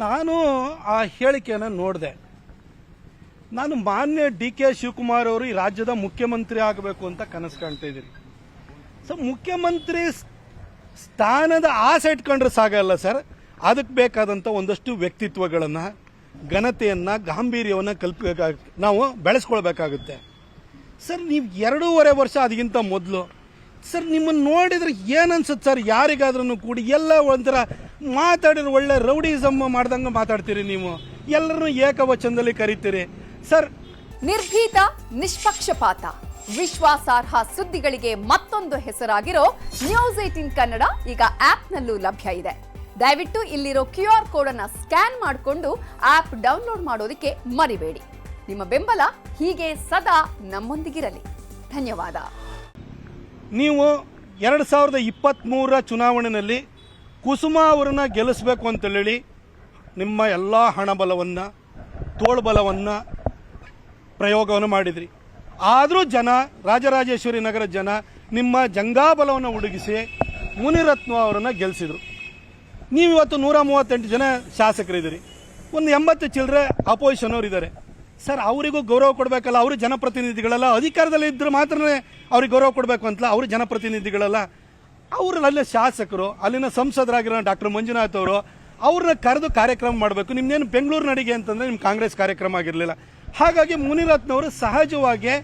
ನಾನು ಆ ಹೇಳಿಕೆಯನ್ನು ನೋಡಿದೆ. ನಾನು ಮಾನ್ಯ ಡಿ.ಕೆ. ಶಿವಕುಮಾರ್ ಅವರು ಈ ರಾಜ್ಯದ ಮುಖ್ಯಮಂತ್ರಿ ಆಗಬೇಕು ಅಂತ ಕನಸು ಕಾಣ್ತಾ ಇದ್ದೀನಿ. ಸೊ ಮುಖ್ಯಮಂತ್ರಿ ಸ್ಥಾನದ ಆಸೆ ಇಟ್ಕೊಂಡ್ರೆ ಸಾಗಲ್ಲ ಸರ್. ಅದಕ್ಕೆ ಬೇಕಾದಂಥ ಒಂದಷ್ಟು ವ್ಯಕ್ತಿತ್ವಗಳನ್ನು, ಘನತೆಯನ್ನು, ಗಾಂಭೀರ್ಯವನ್ನು ನಾವು ಬೆಳೆಸ್ಕೊಳ್ಬೇಕಾಗುತ್ತೆ ಸರ್. ನೀವು 2.5 ವರ್ಷ ಅದಕ್ಕಿಂತ ಮೊದಲು ಸರ್ ನಿಮ್ಮನ್ನು ನೋಡಿದ್ರೆ ಏನನ್ಸುತ್ತೆ ಸರ್, ಯಾರಿಗಾದ್ರೂ ಕೂಡಿ ಎಲ್ಲ ಒಂಥರ ಮಾತಾಡಿದ್ರೆ ಒಳ್ಳೆ ರೌಡಿಸಮ್ ಮಾಡ್ದಂಗೆ ಮಾತಾಡ್ತೀರಿ. ನೀವು ಎಲ್ಲರನ್ನೂ ಏಕವಚನದಲ್ಲಿ ಕರೀತೀರಿ ಸರ್. ನಿರ್ಭೀತ, ನಿಷ್ಪಕ್ಷಪಾತ, ವಿಶ್ವಾಸಾರ್ಹ ಸುದ್ದಿಗಳಿಗೆ ಮತ್ತೊಂದು ಹೆಸರಾಗಿರೋ ನ್ಯೂಸ್ 18 ಕನ್ನಡ ಈಗ ಆಪ್ನಲ್ಲೂ ಲಭ್ಯ ಇದೆ. ದಯವಿಟ್ಟು ಇಲ್ಲಿರೋ QR ಕೋಡ್ ಅನ್ನು ಸ್ಕ್ಯಾನ್ ಮಾಡಿಕೊಂಡು ಆಪ್ ಡೌನ್ಲೋಡ್ ಮಾಡೋದಕ್ಕೆ ಮರಿಬೇಡಿ. ನಿಮ್ಮ ಬೆಂಬಲ ಹೀಗೆ ಸದಾ ನಮ್ಮೊಂದಿಗಿರಲಿ. ಧನ್ಯವಾದ. ನೀವು 2023 ಚುನಾವಣೆಯಲ್ಲಿ ಕುಸುಮಾ ಅವರನ್ನ ಗೆಲ್ಲಿಸಬೇಕು ಅಂತ ಹೇಳಿ ನಿಮ್ಮ ಎಲ್ಲ ಹಣಬಲವನ್ನು, ತೋಳ್ಬಲವನ್ನು ಪ್ರಯೋಗವನ್ನು ಮಾಡಿದ್ರಿ. ಆದರೂ ಜನ, ರಾಜರಾಜೇಶ್ವರಿ ನಗರ ಜನ ನಿಮ್ಮ ಜಂಗಾಬಲವನ್ನು ಹುಡುಗಿಸಿ ಮುನಿರತ್ನ ಅವರನ್ನು ಗೆಲ್ಲಿಸಿದ್ರು. ನೀವಿವತ್ತು 138 ಜನ ಶಾಸಕರಿದ್ದೀರಿ, ಒಂದು 80 ಚಿಲ್ಲರೆ ಅಪೋಸಿಷನ್ ಅವರು ಇದ್ದಾರೆ ಸರ್. ಅವರಿಗೂ ಗೌರವ ಕೊಡಬೇಕಲ್ಲ. ಅವರು ಜನಪ್ರತಿನಿಧಿಗಳಲ್ಲ, ಅಧಿಕಾರದಲ್ಲಿ ಇದ್ದರೆ ಮಾತ್ರ ಅವ್ರಿಗೆ ಗೌರವ ಕೊಡಬೇಕು ಅಂತಲ್ಲ. ಅವರು ಜನಪ್ರತಿನಿಧಿಗಳಲ್ಲ, ಅವರು ಅಲ್ಲೇ ಶಾಸಕರು, ಅಲ್ಲಿನ ಸಂಸದರಾಗಿರೋ ಡಾಕ್ಟರ್ ಮಂಜುನಾಥ್ ಅವರು, ಅವ್ರನ್ನ ಕರೆದು ಕಾರ್ಯಕ್ರಮ ಮಾಡಬೇಕು. ನಿಮ್ದೇನು ಬೆಂಗಳೂರು ನಡಿಗೆ ಅಂತಂದರೆ ನಿಮ್ಮ ಕಾಂಗ್ರೆಸ್ ಕಾರ್ಯಕ್ರಮ ಆಗಿರಲಿಲ್ಲ. ಹಾಗಾಗಿ ಮುನಿರತ್ನವರು ಸಹಜವಾಗಿ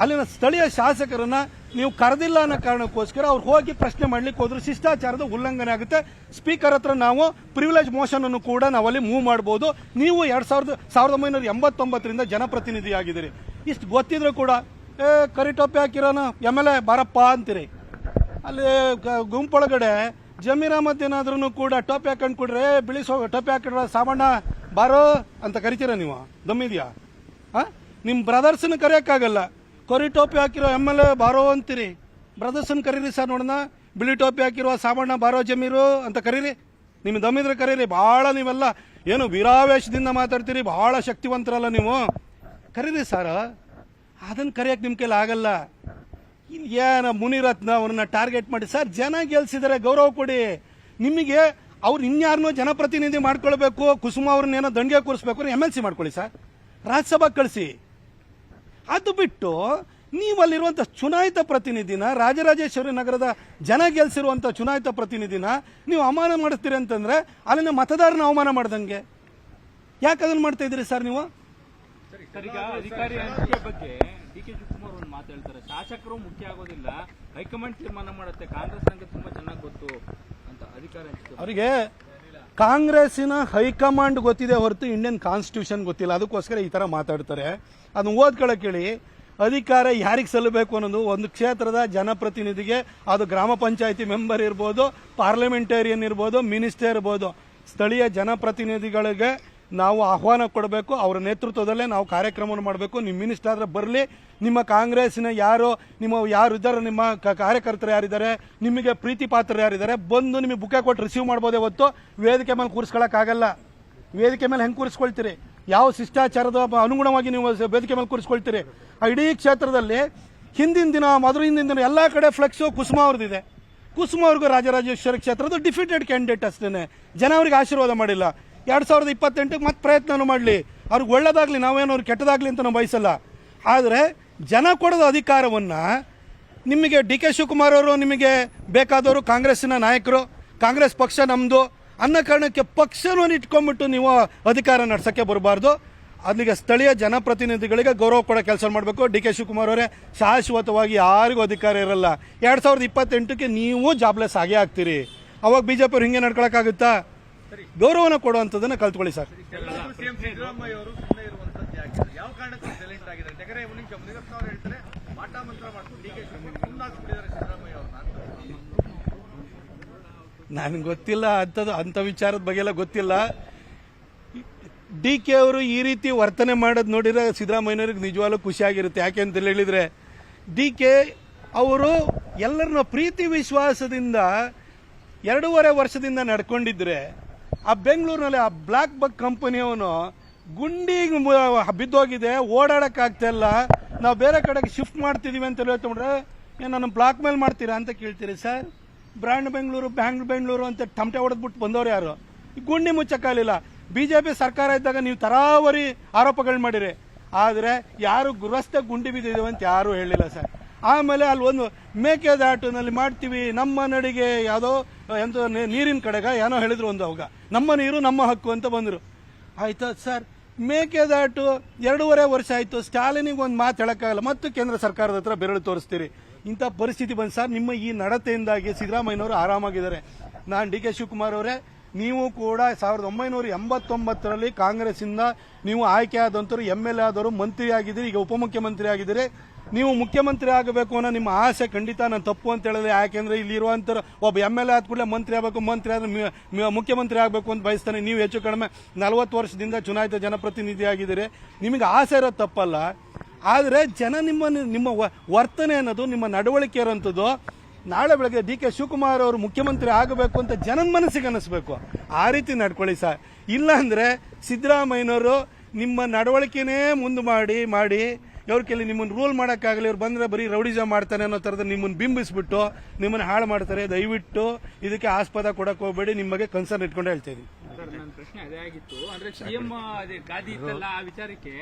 ಅಲ್ಲಿನ ಸ್ಥಳೀಯ ಶಾಸಕರನ್ನ ನೀವು ಕರೆದಿಲ್ಲ ಅನ್ನೋ ಕಾರಣಕ್ಕೋಸ್ಕರ ಅವ್ರು ಹೋಗಿ ಪ್ರಶ್ನೆ ಮಾಡ್ಲಿಕ್ಕೆ ಹೋದ್ರು. ಶಿಷ್ಟಾಚಾರದ ಉಲ್ಲಂಘನೆ ಆಗುತ್ತೆ. ಸ್ಪೀಕರ್ ಹತ್ರ ನಾವು ಪ್ರಿವಿಲೇಜ್ ಮೋಷನ್ ಅನ್ನು ಕೂಡ ನಾವಲ್ಲಿ ಮೂವ್ ಮಾಡಬಹುದು. ನೀವು 1989ರಿಂದ ಜನಪ್ರತಿನಿಧಿ ಆಗಿದ್ದೀರಿ. ಇಷ್ಟು ಗೊತ್ತಿದ್ರು ಕೂಡ ಕರಿಟೊಪ್ಪೆ ಹಾಕಿರೋನು MLA ಬಾರಪ್ಪ ಅಂತೀರಿ. ಅಲ್ಲಿ ಗುಂಪೊಳಗಡೆ ಜಮೀರ್ ಅಹಮದ್ ಏನಾದ್ರೂ ಕೂಡ ಟೋಪಿ ಹಾಕೊಂಡು ಕೊಡ್ರೆ, ಬಿಳಿಸೋ ಟೋಪಿ ಹಾಕಿಡ್ರ ಸಾಮಣ್ಣ ಬಾರೋ ಅಂತ ಕರಿತೀರ ನೀವು? ದಮ್ಮಿದ್ಯಾ? ನಿಮ್ಮ ಬ್ರದರ್ಸ್ನ ಕರೆಯೋಕ್ಕಾಗಲ್ಲ. ಕರಿ ಟೋಪಿ ಹಾಕಿರೋ MLA ಬಾರೋ ಅಂತೀರಿ. ಬ್ರದರ್ಸನ್ ಕರೀರಿ ಸರ್, ನೋಡೋಣ. ಬಿಳಿ ಟೋಪಿ ಹಾಕಿರುವ ಸಾಮಣ್ಣ ಬಾರೋ ಜಮೀರು ಅಂತ ಕರೀರಿ. ನಿಮ್ಮ ದಮ್ಮಿದ್ರೆ ಕರೀರಿ. ಭಾಳ ನೀವೆಲ್ಲ ಏನು ವೀರಾವೇಶದಿಂದ ಮಾತಾಡ್ತೀರಿ, ಭಾಳ ಶಕ್ತಿವಂತರಲ್ಲ ನೀವು. ಕರೀರಿ ಸರ್. ಅದನ್ನು ಕರೆಯೋಕೆ ನಿಮ್ಮ ಕೈಲಿ ಆಗಲ್ಲ. ಏನು ಮುನಿರತ್ನ ಅವ್ರನ್ನ ಟಾರ್ಗೆಟ್ ಮಾಡಿ ಸರ್, ಜನ ಗೆಲ್ಸಿದರೆ ಗೌರವ ಕೊಡಿ. ನಿಮಗೆ ಅವ್ರು ಇನ್ಯಾರನ್ನೋ ಜನಪ್ರತಿನಿಧಿ ಮಾಡ್ಕೊಳ್ಬೇಕು, ಕುಸುಮ ಅವ್ರನ್ನೇನೋ ದಂಡಿಗೆ ಕೂರಿಸ್ಬೇಕು, MLC ಮಾಡ್ಕೊಳ್ಳಿ ಸರ್, ರಾಜ್ಯಸಭಾ ಕಳಿಸಿ. ಅದು ಬಿಟ್ಟು ನೀವಲ್ಲಿರುವಂಥ ಚುನಾಯಿತ ಪ್ರತಿನಿಧಿನ, ರಾಜರಾಜೇಶ್ವರಿ ನಗರದ ಜನ ಗೆಲ್ಸಿರುವಂಥ ಚುನಾಯಿತ ಪ್ರತಿನಿಧಿನ ನೀವು ಅವಮಾನ ಮಾಡಿಸ್ತೀರಿ ಅಂತಂದ್ರೆ ಅಲ್ಲಿನ ಮತದಾರನ ಅವಮಾನ ಮಾಡ್ದಂಗೆ. ಯಾಕೆ ಅದನ್ನು ಮಾಡ್ತಾ ಇದ್ದೀರಿ ಸರ್ ನೀವು? ಅಧಿಕಾರಿ ಹಂಚಿಕೆ ಬಗ್ಗೆ ಡಿ.ಕೆ. ಶಿವಕುಮಾರ್ ಒಂದು ಮಾತು ಹೇಳ್ತಾರೆ, ಶಾಸಕರು ಮುಖ್ಯ ಆಗೋದಿಲ್ಲ, ಹೈಕಮಾಂಡ್ ತೀರ್ಮಾನ ಮಾಡುತ್ತೆ, ಕಾಂಗ್ರೆಸ್ ನಂಗೆ ತುಂಬಾ ಚೆನ್ನಾಗಿ ಗೊತ್ತು ಅಂತ. ಅಧಿಕಾರ ಅವರಿಗೆ ಕಾಂಗ್ರೆಸ್ಸಿನ ಹೈಕಮಾಂಡ್ ಗೊತ್ತಿದೆ ಹೊರತು ಇಂಡಿಯನ್ ಕಾನ್ಸ್ಟಿಟ್ಯೂಷನ್ ಗೊತ್ತಿಲ್ಲ. ಅದಕ್ಕೋಸ್ಕರ ಈ ತರ ಮಾತಾಡ್ತಾರೆ. ಅದನ್ನ ಓದ್ಕೊಳ್ಳೋಕೆ ಹೇಳಿ. ಅಧಿಕಾರ ಯಾರಿಗೆ ಸಲ್ಲಬೇಕು ಅನ್ನೋದು ಒಂದು ಕ್ಷೇತ್ರದ ಜನಪ್ರತಿನಿಧಿಗೆ, ಅದು ಗ್ರಾಮ ಪಂಚಾಯಿತಿ ಮೆಂಬರ್ ಇರ್ಬೋದು, ಪಾರ್ಲಿಮೆಂಟೇರಿಯನ್ ಇರ್ಬೋದು, ಮಿನಿಸ್ಟರ್ ಇರ್ಬೋದು, ಸ್ಥಳೀಯ ಜನಪ್ರತಿನಿಧಿಗಳಿಗೆ ನಾವು ಆಹ್ವಾನ ಕೊಡಬೇಕು. ಅವರ ನೇತೃತ್ವದಲ್ಲೇ ನಾವು ಕಾರ್ಯಕ್ರಮವನ್ನು ಮಾಡಬೇಕು. ನಿಮ್ಮ ಮಿನಿಸ್ಟರ್ ಆದ್ರೆ ಬರಲಿ, ನಿಮ್ಮ ಕಾಂಗ್ರೆಸ್ಸಿನ ಯಾರಿದ್ದಾರೆ, ನಿಮ್ಮ ಕಾರ್ಯಕರ್ತರು ಯಾರಿದ್ದಾರೆ, ನಿಮಗೆ ಪ್ರೀತಿ ಪಾತ್ರರು ಯಾರಿದ್ದಾರೆ, ಬಂದು ನಿಮಗೆ ಬುಕ್ಕೆ ಕೊಟ್ಟು ರಿಸೀವ್ ಮಾಡ್ಬೋದೇ ಹೊತ್ತು ವೇದಿಕೆ ಮೇಲೆ ಕೂರಿಸ್ಕೊಳ್ಳೋಕ್ಕಾಗಲ್ಲ. ವೇದಿಕೆ ಮೇಲೆ ಹೆಂಗೆ ಕೂರಿಸ್ಕೊಳ್ತೀರಿ? ಯಾವ ಶಿಷ್ಟಾಚಾರದ ಅನುಗುಣವಾಗಿ ನೀವು ವೇದಿಕೆ ಮೇಲೆ ಕೂರಿಸ್ಕೊಳ್ತೀರಿ? ಇಡೀ ಕ್ಷೇತ್ರದಲ್ಲಿ ಹಿಂದಿನ ದಿನ ಎಲ್ಲ ಕಡೆ ಫ್ಲೆಕ್ಸು ಕುಸುಮ ಅವ್ರದ್ದಿದೆ. ಕುಸುಮ ಅವ್ರಿಗೂ ರಾಜರಾಜೇಶ್ವರಿ ಕ್ಷೇತ್ರದ ಡಿಫೀಟೆಡ್ ಕ್ಯಾಂಡಿಡೇಟ್ ಅಷ್ಟೇ. ಜನ ಅವ್ರಿಗೆ ಆಶೀರ್ವಾದ ಮಾಡಿಲ್ಲ. 2028ಕ್ಕೆ ಮತ್ತೆ ಪ್ರಯತ್ನ ಮಾಡಲಿ, ಅವ್ರಿಗೆ ಒಳ್ಳೇದಾಗಲಿ, ನಾವೇನು ಅವ್ರಿಗೆ ಕೆಟ್ಟದಾಗಲಿ ಅಂತ ನಾವು ಬಯಸಲ್ಲ. ಆದರೆ ಜನ ಕೊಡೋದ ಅಧಿಕಾರವನ್ನು ನಿಮಗೆ ಡಿ.ಕೆ. ಶಿವಕುಮಾರ್ ಅವರು ನಿಮಗೆ ಬೇಕಾದವರು ಕಾಂಗ್ರೆಸ್ಸಿನ ನಾಯಕರು, ಕಾಂಗ್ರೆಸ್ ಪಕ್ಷ ನಮ್ಮದು ಅನ್ನೋ ಕಾರಣಕ್ಕೆ ಪಕ್ಷವನ್ನು ಇಟ್ಕೊಂಡ್ಬಿಟ್ಟು ನೀವು ಅಧಿಕಾರ ನಡೆಸೋಕ್ಕೆ ಬರಬಾರ್ದು. ಅಲ್ಲಿಗೆ ಸ್ಥಳೀಯ ಜನಪ್ರತಿನಿಧಿಗಳಿಗೆ ಗೌರವ ಕೊಡೋ ಕೆಲಸ ಮಾಡಬೇಕು. ಡಿ.ಕೆ. ಶಿವಕುಮಾರ್ ಅವರೇ, ಶಾಶ್ವತವಾಗಿ ಯಾರಿಗೂ ಅಧಿಕಾರ ಇರಲ್ಲ. 2028ಕ್ಕೆ ನೀವು ಜಾಬ್ಲೆಸ್ ಆಗೇ ಆಗ್ತೀರಿ. ಅವಾಗ ಬಿಜೆಪಿ ಅವ್ರು ಹಿಂಗೆ ನಡ್ಕೊಳಕ್ಕಾಗುತ್ತಾ? ಗೌರವನ ಕೊಡುವಂಥದ್ದನ್ನ ಕಲ್ತ್ಕೊಳ್ಳಿ ಸರ್. ನನಗೆ ಗೊತ್ತಿಲ್ಲ ಅಂಥ ವಿಚಾರದ ಬಗ್ಗೆ ಎಲ್ಲ ಗೊತ್ತಿಲ್ಲ. ಡಿ.ಕೆ. ಅವರು ಈ ರೀತಿ ವರ್ತನೆ ಮಾಡೋದು ನೋಡಿದ್ರೆ ಸಿದ್ದರಾಮಯ್ಯನವ್ರಿಗೆ ನಿಜವಾಗ್ಲೂ ಖುಷಿಯಾಗಿರುತ್ತೆ. ಯಾಕೆ ಅಂತ ಹೇಳಿದ್ರೆ ಡಿ.ಕೆ. ಅವರು ಎಲ್ಲರನ್ನ ಪ್ರೀತಿ ವಿಶ್ವಾಸದಿಂದ 2.5 ವರ್ಷದಿಂದ ನಡ್ಕೊಂಡಿದ್ರೆ ಆ ಬೆಂಗಳೂರಿನಲ್ಲಿ ಆ ಬ್ಲಾಕ್ ಬಕ್ ಕಂಪನಿಯವನು ಗುಂಡಿಗೆ ಬಿದ್ದೋಗಿದೆ, ಓಡಾಡೋಕ್ಕಾಗ್ತಾ ಇಲ್ಲ, ನಾವು ಬೇರೆ ಕಡೆಗೆ ಶಿಫ್ಟ್ ಮಾಡ್ತಿದ್ದೀವಿ ಅಂತ ಹೇಳ್ಕೊಂಡ್ರೆ ನನ್ನ ಬ್ಲಾಕ್ ಮೇಲ್ ಮಾಡ್ತೀರಾ ಅಂತ ಕೇಳ್ತೀರಿ ಸರ್. ಬ್ರ್ಯಾಂಡ್ ಬೆಂಗಳೂರು ಅಂತ ಟಮಟೆ ಹೊಡೆದ್ಬಿಟ್ಟು ಬಂದವ್ರು ಯಾರು? ಗುಂಡಿ ಮುಚ್ಚಕ್ಕಾಗಲಿಲ್ಲ. ಬಿಜೆಪಿ ಸರ್ಕಾರ ಇದ್ದಾಗ ನೀವು ತರಾವರಿ ಆರೋಪಗಳು ಮಾಡಿರಿ, ಆದರೆ ಯಾರು ರಸ್ತೆ ಗುಂಡಿ ಬಿದ್ದಿದ್ದೇವೆ ಅಂತ ಯಾರು ಹೇಳಿಲ್ಲ ಸರ್. ಆಮೇಲೆ ಅಲ್ಲಿ ಒಂದು ಮೇಕೆದಾಟುನಲ್ಲಿ ಮಾಡ್ತೀವಿ ನಮ್ಮ ನಡಿಗೆ ಯಾವುದೋ ಎಂತ ನೀರಿನ ಕಡೆಗ ಏನೋ ಹೇಳಿದ್ರು ಒಂದು ಅವಾಗ ನಮ್ಮ ನೀರು ನಮ್ಮ ಹಕ್ಕು ಅಂತ ಬಂದರು. ಆಯ್ತಾ ಸರ್, ಮೇಕೆದಾಟು 2.5 ವರ್ಷ ಆಯಿತು, ಸ್ಟಾಲಿನಿಗೆ ಒಂದು ಮಾತು ಹೇಳೋಕ್ಕಾಗಲ್ಲ, ಮತ್ತು ಕೇಂದ್ರ ಸರ್ಕಾರದ ಹತ್ರ ಬೆರಳು ತೋರಿಸ್ತೀರಿ. ಇಂಥ ಪರಿಸ್ಥಿತಿ ಬಂದು ಸರ್, ನಿಮ್ಮ ಈ ನಡತೆಯಿಂದಾಗಿ ಸಿದ್ದರಾಮಯ್ಯನವರು ಆರಾಮಾಗಿದ್ದಾರೆ. ನಾನು ಡಿ ಕೆ ಶಿವಕುಮಾರ್ ಅವರೇ, ನೀವು ಕೂಡ 1989ರಲ್ಲಿ ಕಾಂಗ್ರೆಸ್ಸಿಂದ ನೀವು ಆಯ್ಕೆ ಆದಂಥವ್ರು, MLA ಆದವರು, ಮಂತ್ರಿ ಆಗಿದ್ದೀರಿ, ಈಗ ಉಪಮುಖ್ಯಮಂತ್ರಿ ಆಗಿದ್ದೀರಿ. ನೀವು ಮುಖ್ಯಮಂತ್ರಿ ಆಗಬೇಕು ಅನ್ನೋ ನಿಮ್ಮ ಆಸೆ ಖಂಡಿತ ನಾನು ತಪ್ಪು ಅಂತ ಹೇಳಿದ್ರೆ, ಯಾಕೆಂದ್ರೆ ಇಲ್ಲಿ ಇರುವಂಥವ್ರು ಒಬ್ಬ MLA ಆದ ಕೂಡಲೇ ಮಂತ್ರಿ ಆಗಬೇಕು, ಮಂತ್ರಿ ಆದ್ರೆ ಮುಖ್ಯಮಂತ್ರಿ ಆಗಬೇಕು ಅಂತ ಬಯಸ್ತಾನೆ. ನೀವು ಹೆಚ್ಚು ಕಡಿಮೆ 40 ವರ್ಷದಿಂದ ಚುನಾಯಿತ ಜನಪ್ರತಿನಿಧಿ ಆಗಿದ್ದೀರಿ, ನಿಮಗೆ ಆಸೆ ಇರೋದು ತಪ್ಪಲ್ಲ. ಆದರೆ ಜನ ನಿಮ್ಮ ವರ್ತನೆ ಅನ್ನೋದು, ನಿಮ್ಮ ನಡವಳಿಕೆ ಇರೋಂಥದ್ದು, ನಾಳೆ ಬೆಳಗ್ಗೆ ಡಿ ಕೆ ಶಿವಕುಮಾರ್ ಅವರು ಮುಖ್ಯಮಂತ್ರಿ ಆಗಬೇಕು ಅಂತ ಜನನ ಮನಸ್ಸಿಗೆ ಅನ್ನಿಸ್ಬೇಕು. ಆ ರೀತಿ ನಡ್ಕೊಳ್ಳಿ ಸರ್. ಇಲ್ಲಾಂದ್ರೆ ಸಿದ್ದರಾಮಯ್ಯನವರು ನಿಮ್ಮ ನಡವಳಿಕೆನೇ ಮುಂದೆ ಮಾಡಿ ಇವ್ರ ಕೆಲ ನಿಮ್ಮನ್ನು ರೂಲ್ ಮಾಡೋಕ್ಕಾಗಲಿ, ಇವ್ರು ಬಂದರೆ ಬರೀ ರೌಡಿಸಮ್ ಮಾಡ್ತಾನೆ ಅನ್ನೋ ಥರದ ನಿಮ್ಮನ್ನು ಬಿಂಬಿಸ್ಬಿಟ್ಟು ನಿಮ್ಮನ್ನು ಹಾಳು ಮಾಡ್ತಾರೆ. ದಯವಿಟ್ಟು ಇದಕ್ಕೆ ಆಸ್ಪದ ಕೊಡಕ್ಕೆ ಹೋಗಬೇಡಿ, ನಿಮ್ಮ ಬಗ್ಗೆ ಕನ್ಸರ್ನ್ ಇಟ್ಕೊಂಡು ಹೇಳ್ತಾ ಇದ್ದೀನಿ. ನನ್ನ ಪ್ರಶ್ನೆ ಅದೇ ಆಗಿತ್ತು. ಅಂದ್ರೆ ಸಿಎಂ ಗಾದಿ ಇತ್ತಲ್ಲ, ಆ ವಿಚಾರಕ್ಕೆ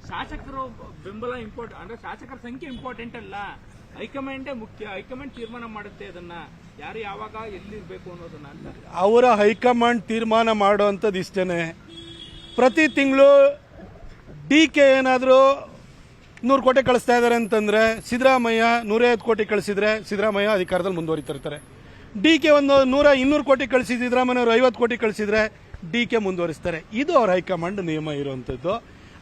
ಶಾಸಕರು ಬೆಂಬಲ ಇಂಪಾರ್ಟೆಂಟ್, ಅಂದ್ರೆ ಶಾಸಕರ ಸಂಖ್ಯೆ ಇಂಪಾರ್ಟೆಂಟ್ ಅಲ್ಲ, ಹೈಕಮಾಂಡೇ ಮುಖ್ಯ. ಹೈಕಮಾಂಡ್ ತೀರ್ಮಾನ ಮಾಡುತ್ತೆ ಅದನ್ನ, ಯಾರು ಯಾವಾಗ ಎಲ್ಲಿರ್ಬೇಕು ಅನ್ನೋದನ್ನ ಅಂತ. ಅವರ ಹೈಕಮಾಂಡ್ ತೀರ್ಮಾನ ಮಾಡುವಂಥದ್ದು ಇಷ್ಟೇ. ಪ್ರತಿ ತಿಂಗಳು DK ಏನಾದರೂ 100 ಕೋಟಿ ಕಳಿಸ್ತಾ ಇದ್ದಾರೆ ಅಂತಂದ್ರೆ, ಸಿದ್ದರಾಮಯ್ಯ 150 ಕೋಟಿ ಕಳಿಸಿದ್ರೆ ಸಿದ್ದರಾಮಯ್ಯ ಅಧಿಕಾರದಲ್ಲಿ ಮುಂದುವರಿತಿರ್ತಾರೆ. DK ಒಂದು 200 ಕೋಟಿ ಕಳಿಸಿ ಸಿದ್ದರಾಮಯ್ಯ 50 ಕೋಟಿ ಕಳಿಸಿದ್ರೆ DK ಮುಂದುವರಿಸ್ತಾರೆ. ಇದು ಅವ್ರ ಹೈಕಮಾಂಡ್ ನಿಯಮ ಇರುವಂಥದ್ದು.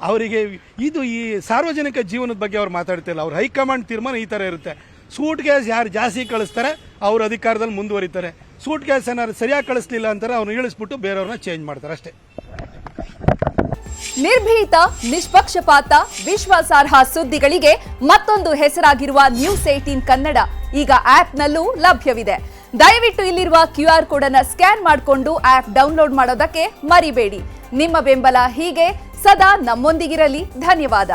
ಅವರಿಗೆ ಇದು ಈ ಸಾರ್ವಜನಿಕ ಜೀವನದ ಬಗ್ಗೆ ಅವ್ರು ಮಾತಾಡ್ತಿಲ್ಲ. ಅವ್ರ ಹೈಕಮಾಂಡ್ ತೀರ್ಮಾನ ಈ ಥರ ಇರುತ್ತೆ. ಸೂಟ್ ಕೇಸ್ ಯಾರು ಜಾಸ್ತಿ ಕಳಿಸ್ತಾರೆ ಅವ್ರ ಅಧಿಕಾರದಲ್ಲಿ ಮುಂದುವರಿತಾರೆ. ಸೂಟ್ ಕೇಸ್ ಏನಾದ್ರು ಸರಿಯಾಗಿ ಕಳಿಸ್ಲಿಲ್ಲ ಅಂತಾರೆ, ಅವ್ರನ್ನ ಇಳಿಸ್ಬಿಟ್ಟು ಬೇರೆಯವ್ರನ್ನ ಚೇಂಜ್ ಮಾಡ್ತಾರೆ ಅಷ್ಟೇ. ನಿರ್ಭೀತ, ನಿಷ್ಪಕ್ಷಪಾತ, ವಿಶ್ವಾಸಾರ್ಹ ಸುದ್ದಿಗಳಿಗೆ ಮತ್ತೊಂದು ಹೆಸರಾಗಿರುವ ನ್ಯೂಸ್ 18 ಕನ್ನಡ ಈಗ ಆಪ್ನಲ್ಲೂ ಲಭ್ಯವಿದೆ. ದಯವಿಟ್ಟು ಇಲ್ಲಿರುವ QR ಕೋಡ್ ಅನ್ನು ಸ್ಕ್ಯಾನ್ ಮಾಡಿಕೊಂಡು ಆಪ್ ಡೌನ್ಲೋಡ್ ಮಾಡೋದಕ್ಕೆ ಮರಿಬೇಡಿ. ನಿಮ್ಮ ಬೆಂಬಲ ಹೀಗೆ ಸದಾ ನಮ್ಮೊಂದಿಗಿರಲಿ. ಧನ್ಯವಾದ.